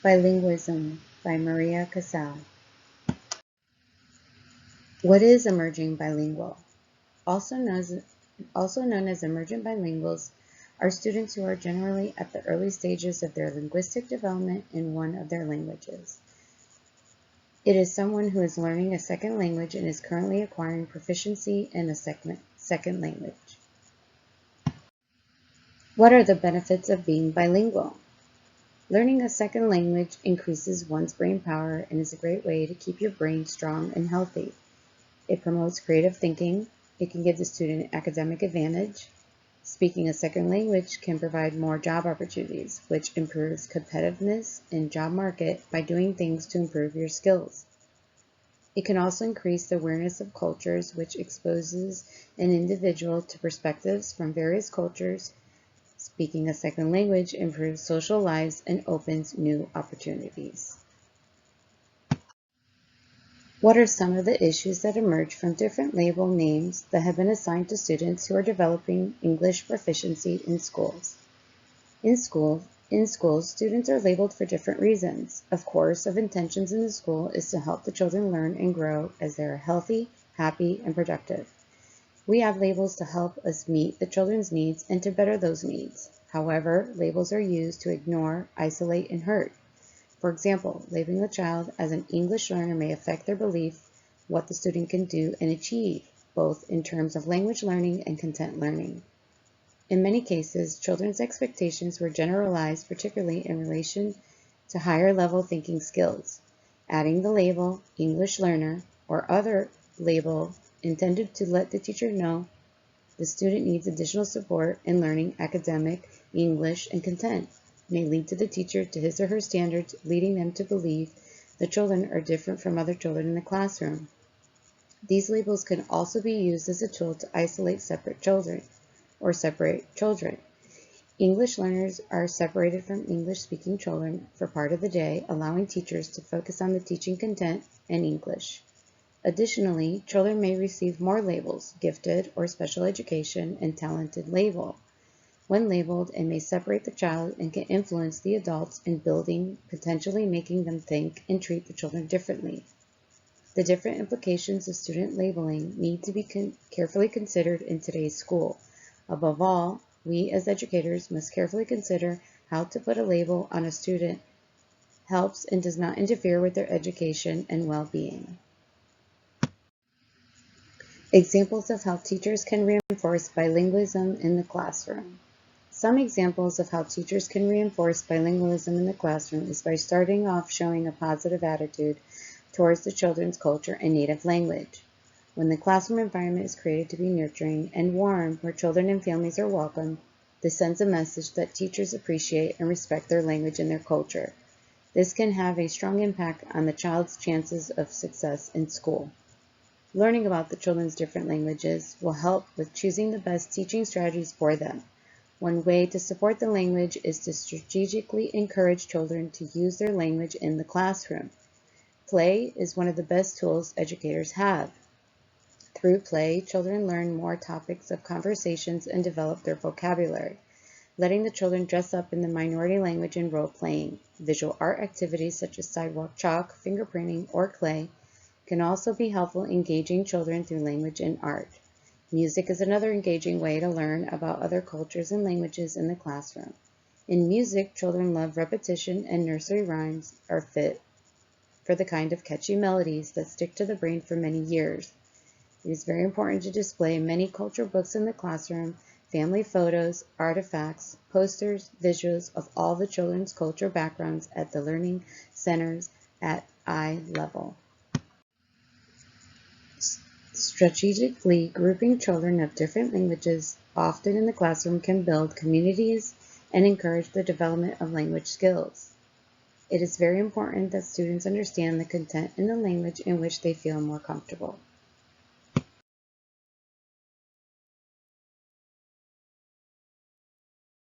Bilingualism by Maria Casal. What is emerging bilingual? Also known as emergent bilinguals are students who are generally at the early stages of their linguistic development in one of their languages. It is someone who is learning a second language and is currently acquiring proficiency in a second language. What are the benefits of being bilingual? Learning a second language increases one's brain power and is a great way to keep your brain strong and healthy. It promotes creative thinking. It can give the student an academic advantage. Speaking a second language can provide more job opportunities, which improves competitiveness in job market by doing things to improve your skills. It can also increase the awareness of cultures, which exposes an individual to perspectives from various cultures. Speaking a second language improves social lives and opens new opportunities. What are some of the issues that emerge from different label names that have been assigned to students who are developing English proficiency in schools? In schools, students are labeled for different reasons. Of course, of intentions in the school is to help the children learn and grow as they are healthy, happy, and productive. We have labels to help us meet the children's needs and to better those needs. However, labels are used to ignore, isolate, and hurt. For example, labeling a child as an English learner may affect their belief what the student can do and achieve, both in terms of language learning and content learning. In many cases, children's expectations were generalized, particularly in relation to higher level thinking skills. Adding the label English learner or other label intended to let the teacher know the student needs additional support in learning academic, English, and content may lead to the teacher to his or her standards, leading them to believe the children are different from other children in the classroom. These labels can also be used as a tool to isolate separate children or separate children. English learners are separated from English-speaking children for part of the day, allowing teachers to focus on the teaching content and English. Additionally, children may receive more labels, gifted or special education and talented label. When labeled, it may separate the child and can influence the adults in building, potentially making them think and treat the children differently. The different implications of student labeling need to be carefully considered in today's school. Above all, we as educators must carefully consider how to put a label on a student helps and does not interfere with their education and well-being. Examples of how teachers can reinforce bilingualism in the classroom. Some examples of how teachers can reinforce bilingualism in the classroom is by starting off showing a positive attitude towards the children's culture and native language. When the classroom environment is created to be nurturing and warm, where children and families are welcome, this sends a message that teachers appreciate and respect their language and their culture. This can have a strong impact on the child's chances of success in school. Learning about the children's different languages will help with choosing the best teaching strategies for them. One way to support the language is to strategically encourage children to use their language in the classroom. Play is one of the best tools educators have. Through play, children learn more topics of conversations and develop their vocabulary. Letting the children dress up in the minority language and role-playing. Visual art activities such as sidewalk chalk, fingerprinting, or clay can also be helpful in engaging children through language and art. Music is another engaging way to learn about other cultures and languages in the classroom. In music, children love repetition, and nursery rhymes are fit for the kind of catchy melodies that stick to the brain for many years. It is very important to display many culture books in the classroom, family photos, artifacts, posters, visuals of all the children's culture backgrounds at the learning centers at eye level. Strategically grouping children of different languages, often in the classroom, can build communities and encourage the development of language skills. It is very important that students understand the content in the language in which they feel more comfortable.